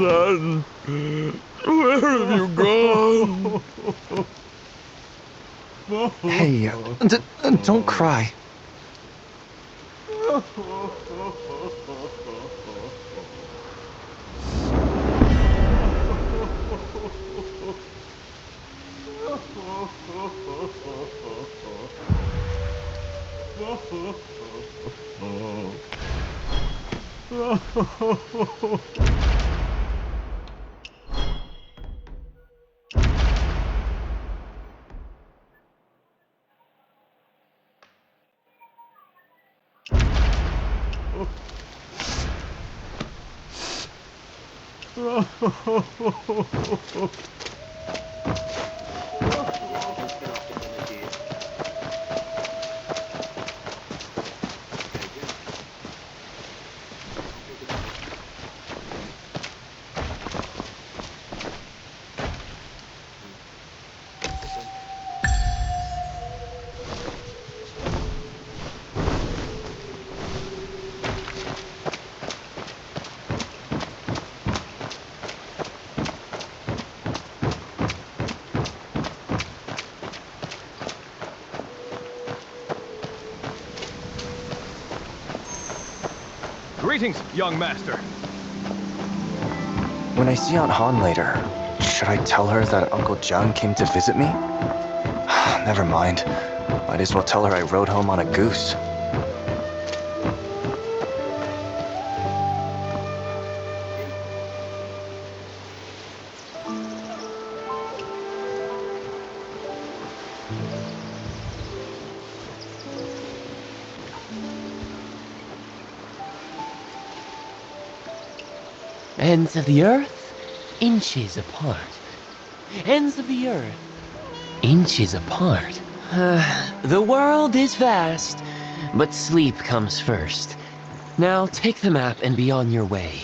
Son, where have you gone? Hey, don't cry. Greetings, young master. When I see Aunt Han later, should I tell her that Uncle John came to visit me? Never mind. Might as well tell her I rode home on a goose. Ends of the earth, inches apart. Ends of the earth, inches apart. The world is vast, but sleep comes first. Now take the map and be on your way.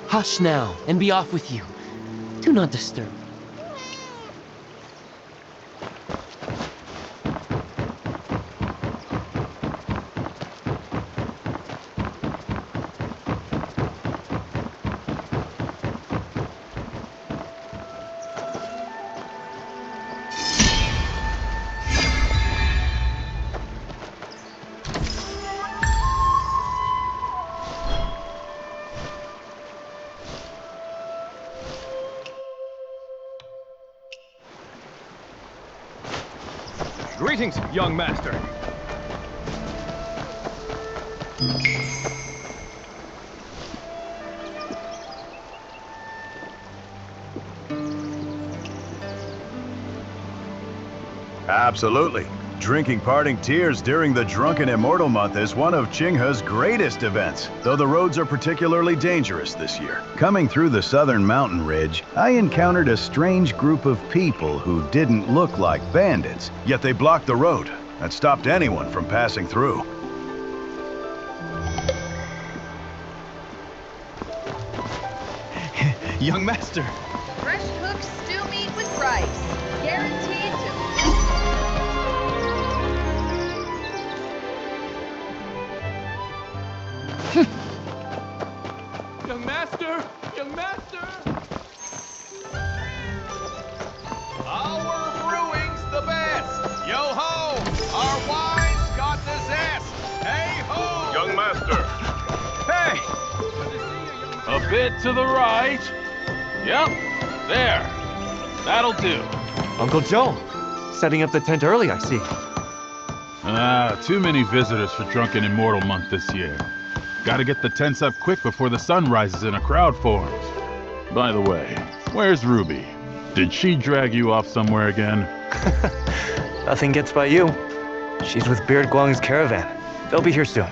Hush now, and be off with you. Do not disturb. Greetings, young master. Absolutely. Drinking parting tears during the Drunken Immortal Month is one of Qinghe's greatest events, though the roads are particularly dangerous this year. Coming through the southern mountain ridge, I encountered a strange group of people who didn't look like bandits, yet they blocked the road and stopped anyone from passing through. Young master. Fresh cooked stew meat with rice. Guaranteed to... Young master! Young master! Our brewing's the best! Yo-ho! Our wine's got the zest! Hey-ho! Young master, Hey! A bit to the right. Yep, there. That'll do. Uncle Joe, setting up the tent early, I see. Too many visitors for Drunken Immortal Month this year. Gotta get the tents up quick before the sun rises and a crowd forms. By the way, where's Ruby? Did she drag you off somewhere again? Nothing gets by you. She's with Beard Guang's caravan. They'll be here soon.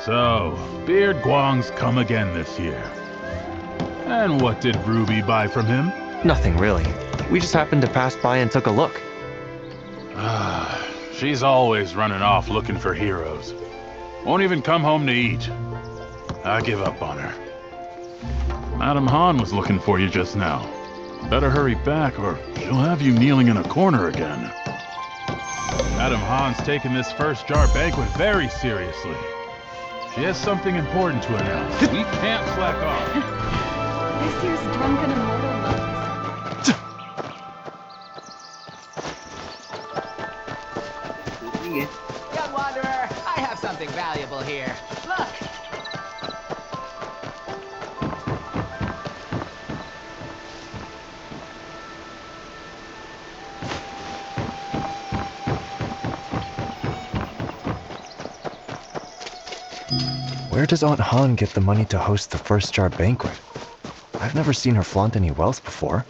So, Beard Guang's come again this year. And what did Ruby buy from him? Nothing really. We just happened to pass by and took a look. She's always running off looking for heroes. Won't even come home to eat. I give up on her. Madam Han was looking for you just now. Better hurry back or she'll have you kneeling in a corner again. Madam Han's taking this first jar banquet very seriously. She has something important to announce. We can't slack off. This year's Drunken Immortal Month. Young wanderer, I have something valuable here. Look! Where does Aunt Han get the money to host the first jar banquet? I've never seen her flaunt any wealth before.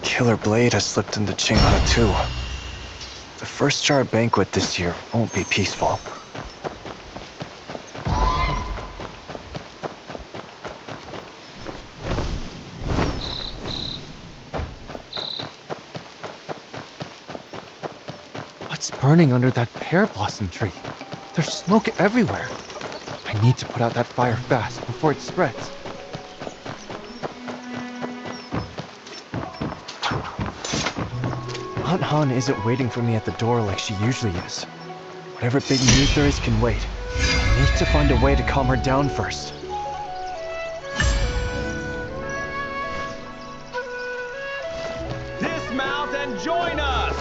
Killer Blade has slipped into Chingha too. The first jar banquet this year won't be peaceful. What's burning under that pear blossom tree? There's smoke everywhere. I need to put out that fire fast before it spreads. Aunt Han isn't waiting for me at the door like she usually is. Whatever big news there is can wait. I need to find a way to calm her down first. Dismount and join us!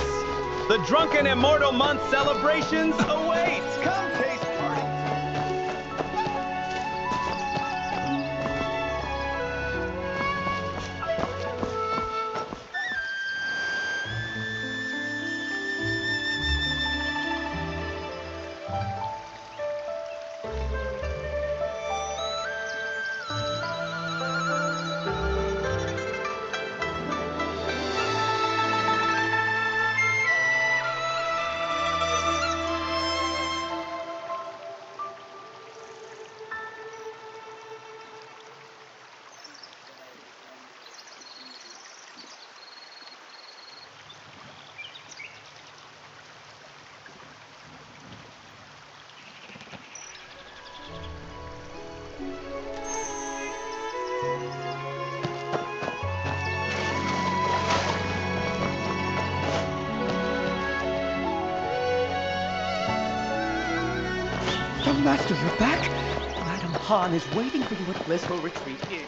The Drunken Immortal Month celebrations await! Come taste party! Young Master, you're back? Madam Han is waiting for you at Blissful Retreat Inn.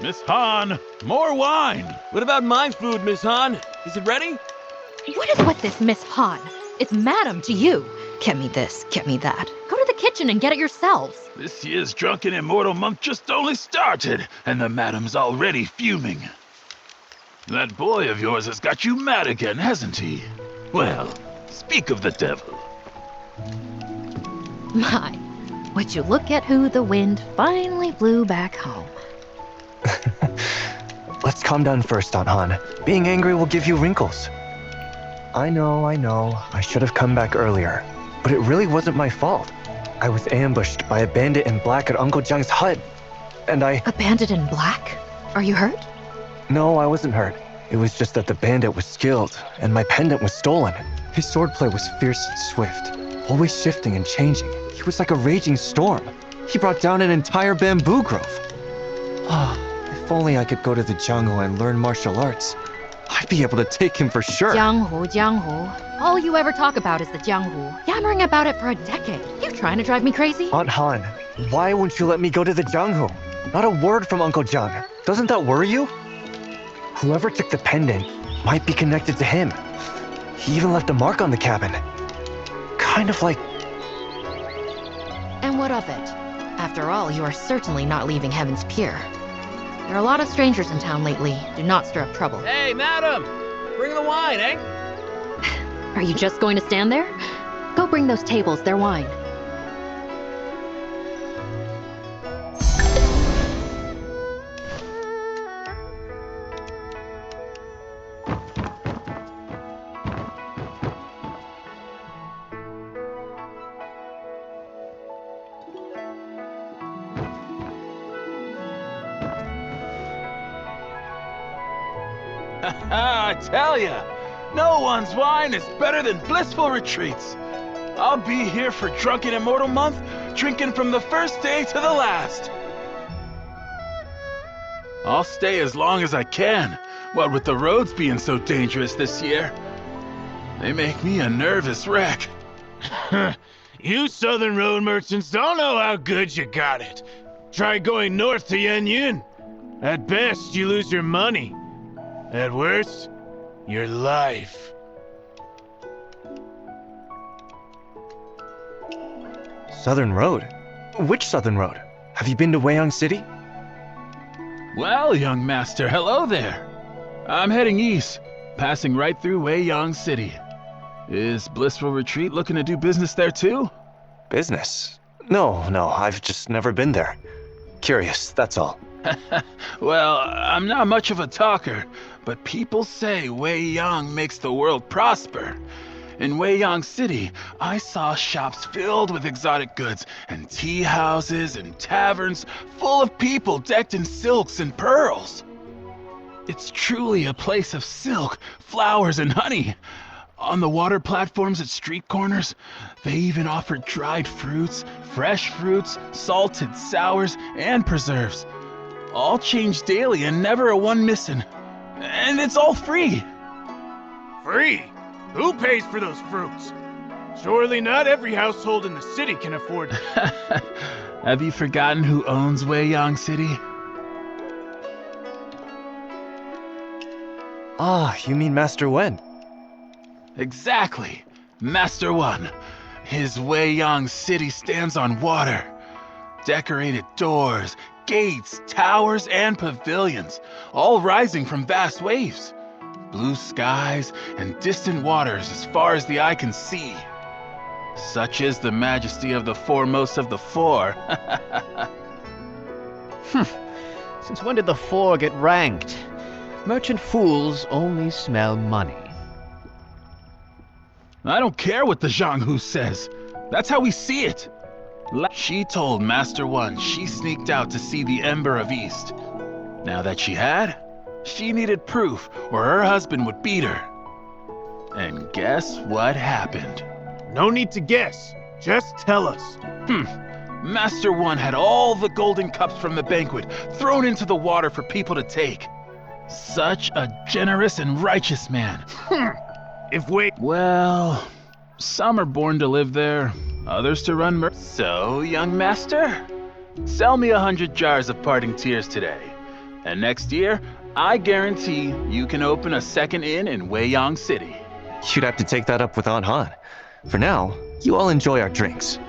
Miss Han, more wine! What about my food, Miss Han? Is it ready? What is with this Miss Han? It's madam to you. Get me this, get me that. Go to the kitchen and get it yourselves. This year's Drunken Immortal Month just only started, and the madam's already fuming. That boy of yours has got you mad again, hasn't he? Well, speak of the devil. My, would you look at who the wind finally blew back home. Let's calm down first, Aunt Han. Being angry will give you wrinkles. I know. I should have come back earlier. But it really wasn't my fault. I was ambushed by a bandit in black at Uncle Jiang's hut. And I... A bandit in black? Are you hurt? No, I wasn't hurt. It was just that the bandit was skilled, and my pendant was stolen. His swordplay was fierce and swift, always shifting and changing. He was like a raging storm. He brought down an entire bamboo grove. Ah, If only I could go to the jungle and learn martial arts, I'd be able to take him for sure. Jianghu, Jianghu. All you ever talk about is the Jianghu. Yammering about it for a decade. You trying to drive me crazy? Aunt Han, why won't you let me go to the jungle? Not a word from Uncle John. Doesn't that worry you? Whoever took the pendant might be connected to him. He even left a mark on the cabin. Kind of like... And what of it? After all, you are certainly not leaving Heaven's Pier. There are a lot of strangers in town lately. Do not stir up trouble. Hey, madam! Bring the wine, eh? Are you just going to stand there? Go bring those tables their wine. I tell ya, no one's wine is better than blissful retreats. I'll be here for Drunken Immortal Month, drinking from the first day to the last. I'll stay as long as I can, what with the roads being so dangerous this year. They make me a nervous wreck. You southern road merchants don't know how good you got it. Try going north to Yanyan. At best, you lose your money. At worst, your life. Southern Road? Which Southern Road? Have you been to Weiyang City? Well, young master, hello there. I'm heading east, passing right through Weiyang City. Is Blissful Retreat looking to do business there too? Business? No, I've just never been there. Curious, that's all. Well, I'm not much of a talker, but people say Weiyang makes the world prosper. In Weiyang City, I saw shops filled with exotic goods, and tea houses and taverns full of people decked in silks and pearls. It's truly a place of silk, flowers, and honey. On the water platforms at street corners, they even offer dried fruits, fresh fruits, salted sours, and preserves. All changed daily and never a one missing. And it's all free. Free? Who pays for those fruits? Surely not every household in the city can afford it. Have you forgotten who owns Weiyang City? Ah, you mean Master Wen? Exactly. Master One. His Weiyang City stands on water. Decorated doors, gates, towers, and pavilions, all rising from vast waves. Blue skies and distant waters as far as the eye can see. Such is the majesty of the foremost of the four. Since when did the four get ranked? Merchant fools only smell money. I don't care what the Jianghu says. That's how we see it. She told Master One she sneaked out to see the Ember of East. Now that she had, she needed proof or her husband would beat her. And guess what happened? No need to guess. Just tell us. Master One had all the golden cups from the banquet thrown into the water for people to take. Such a generous and righteous man. Well, some are born to live there, others to run So, young master, sell me 100 jars of parting tears today. And next year, I guarantee you can open a second inn in Weiyang City. You'd have to take that up with Aunt Han. For now, you all enjoy our drinks.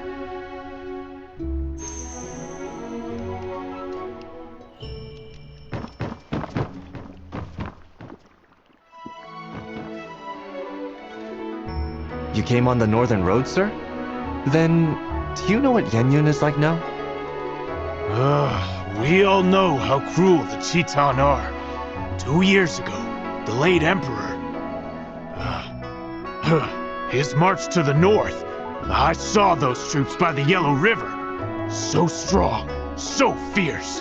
You came on the Northern Road, sir? Then, do you know what Yanyan is like now? We all know how cruel the Chitan are. 2 years ago, the late Emperor... his march to the north. I saw those troops by the Yellow River. So strong, so fierce.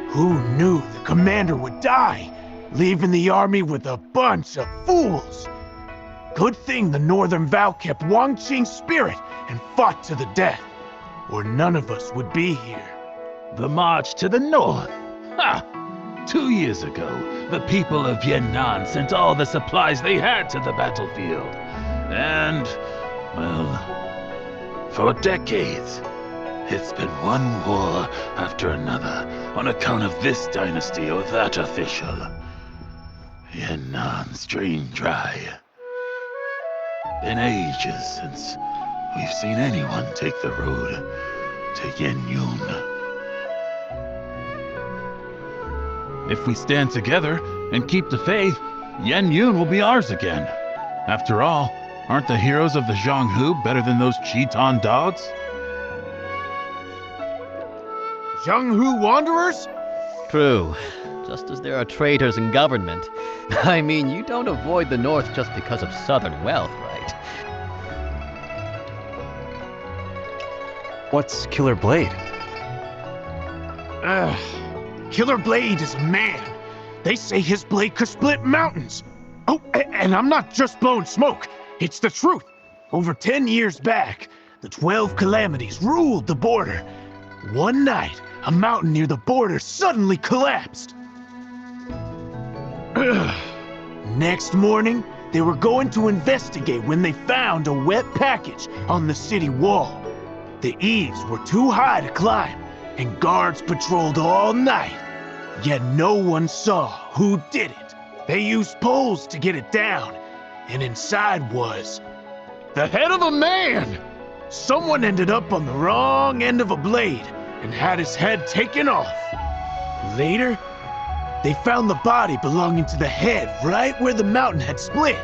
Who knew the commander would die, leaving the army with a bunch of fools? Good thing the Northern Vow kept Wang Qing's spirit and fought to the death, or none of us would be here. The march to the north. Ha! 2 years ago, the people of Yan'an sent all the supplies they had to the battlefield. And, well, for decades, it's been one war after another on account of this dynasty or that official. Yan'an's drained dry. Been ages since we've seen anyone take the road to Yenyun. If we stand together and keep the faith, Yenyun will be ours again. After all, aren't the heroes of the Zhonghu better than those Chiton dogs? Zhonghu wanderers? True. Just as there are traitors in government. I mean, you don't avoid the North just because of southern wealth, right? What's Killer Blade? Killer Blade is a man. They say his blade could split mountains. Oh, and I'm not just blowing smoke. It's the truth. Over 10 years back, the 12 calamities ruled the border. One night, a mountain near the border suddenly collapsed. Next morning, they were going to investigate when they found a wet package on the city wall. The eaves were too high to climb, and guards patrolled all night. Yet no one saw who did it. They used poles to get it down, and inside was the head of a man! Someone ended up on the wrong end of a blade and had his head taken off. Later, they found the body belonging to the head right where the mountain had split.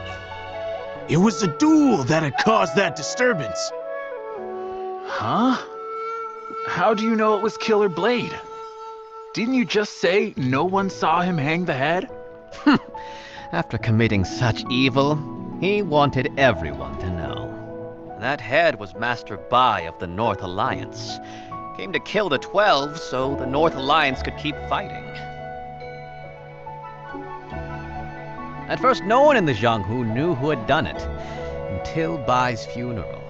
It was a duel that had caused that disturbance. Huh? How do you know it was Killer Blade? Didn't you just say no one saw him hang the head? After committing such evil, he wanted everyone to know. That head was Master Bai of the North Alliance. Came to kill the 12 so the North Alliance could keep fighting. At first, no one in the Zhonghu knew who had done it, until Bai's funeral.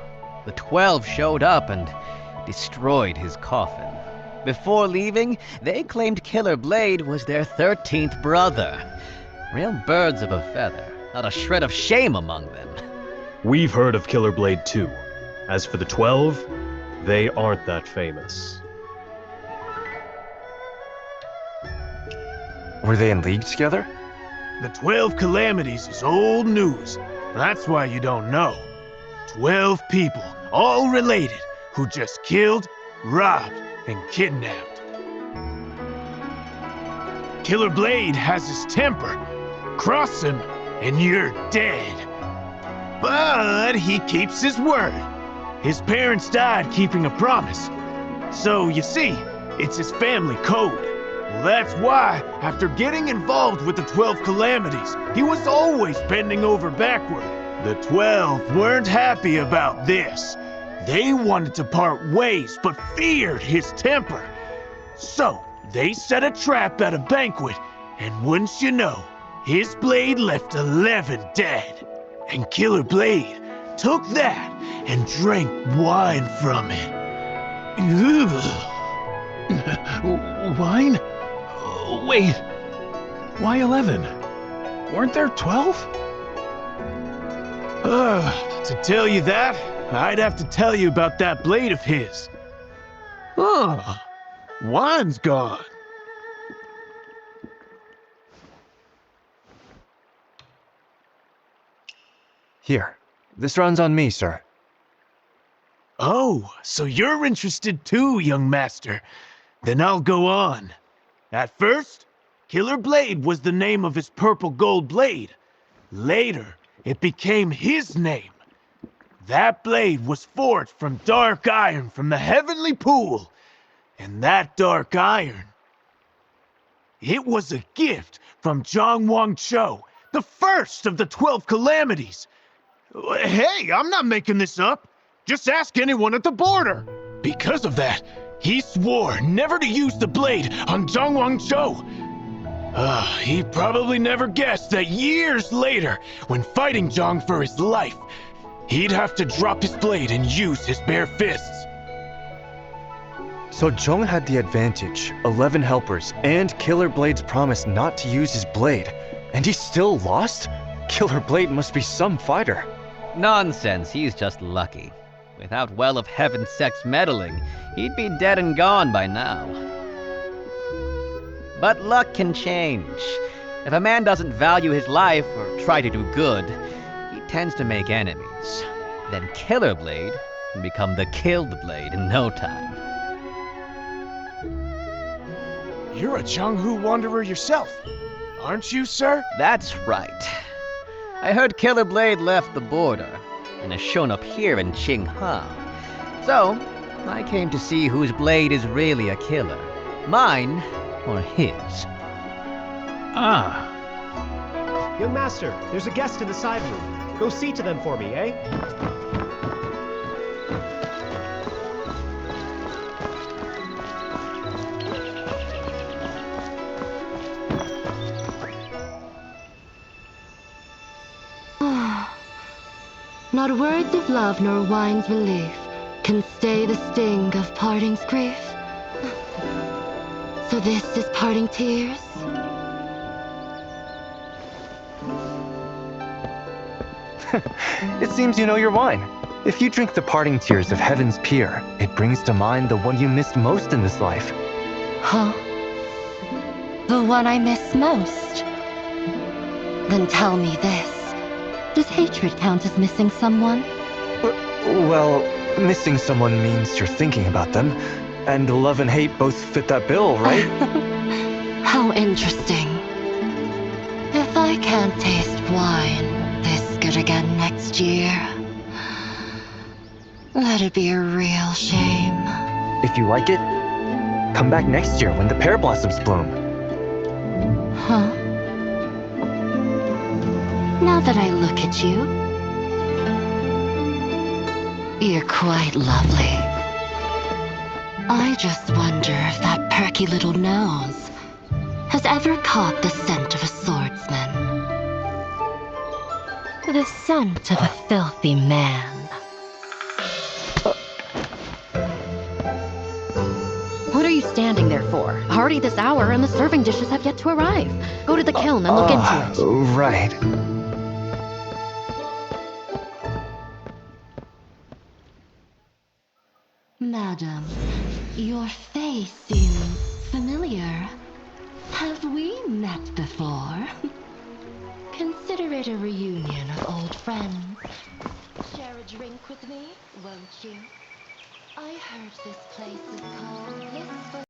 The 12 showed up and destroyed his coffin. Before leaving, they claimed Killer Blade was their 13th brother. Real birds of a feather, not a shred of shame among them. We've heard of Killer Blade too. As for the 12, they aren't that famous. Were they in league together? The 12 calamities is old news. That's why you don't know. 12 people, all related, who just killed, robbed, and kidnapped. Killer Blade has his temper. Cross him, and you're dead. But he keeps his word. His parents died keeping a promise. So, you see, it's his family code. Well, that's why, after getting involved with the 12 calamities, he was always bending over backward. The 12 weren't happy about this. They wanted to part ways, but feared his temper. So, they set a trap at a banquet, and wouldn't you know, his blade left 11 dead. And Killer Blade took that and drank wine from it. Wine? Wait, why 11? Weren't there 12? To tell you that, I'd have to tell you about that blade of his. Wine's gone. Here, this runs on me, sir. Oh, so you're interested too, young master. Then I'll go on. At first, Killer Blade was the name of his purple gold blade. Later, it became his name. That blade was forged from dark iron from the heavenly pool. And that dark iron, it was a gift from Zhang Wangchou, the first of the 12 calamities. Hey, I'm not making this up. Just ask anyone at the border. Because of that, he swore never to use the blade on Zhang Wangchou. He probably never guessed that years later, when fighting Zhang for his life, he'd have to drop his blade and use his bare fists. So Zhong had the advantage, 11 helpers, and Killer Blade's promise not to use his blade. And he still lost? Killer Blade must be some fighter. Nonsense, he's just lucky. Without Well of Heaven sex meddling, he'd be dead and gone by now. But luck can change. If a man doesn't value his life or try to do good, he tends to make enemies. Then Killer Blade can become the Killed Blade in no time. You're a Jianghu wanderer yourself, aren't you, sir? That's right. I heard Killer Blade left the border and has shown up here in Qinghe. So, I came to see whose blade is really a killer. Mine or his. Ah, Young master, there's a guest in the side room. Go see to them for me, eh? Not words of love nor wine's relief can stay the sting of parting's grief. So this is parting tears? It seems you know your wine. If you drink the parting tears of Heaven's Pier, it brings to mind the one you missed most in this life. Huh? The one I miss most? Then tell me this. Does hatred count as missing someone? Well, missing someone means you're thinking about them, and love and hate both fit that bill, right? How interesting. If I can't taste wine this good again next year, that'd be a real shame. If you like it, come back next year when the pear blossoms bloom. Huh? Now that I look at you, you're quite lovely. I just wonder if that perky little nose has ever caught the scent of a swordsman. The scent of a filthy man. What are you standing there for? Already this hour and the serving dishes have yet to arrive. Go to the kiln and look into it. Right. Madam, your face seems familiar. Have we met before? Consider it a reunion of old friends. Share a drink with me, won't you? I heard this place is called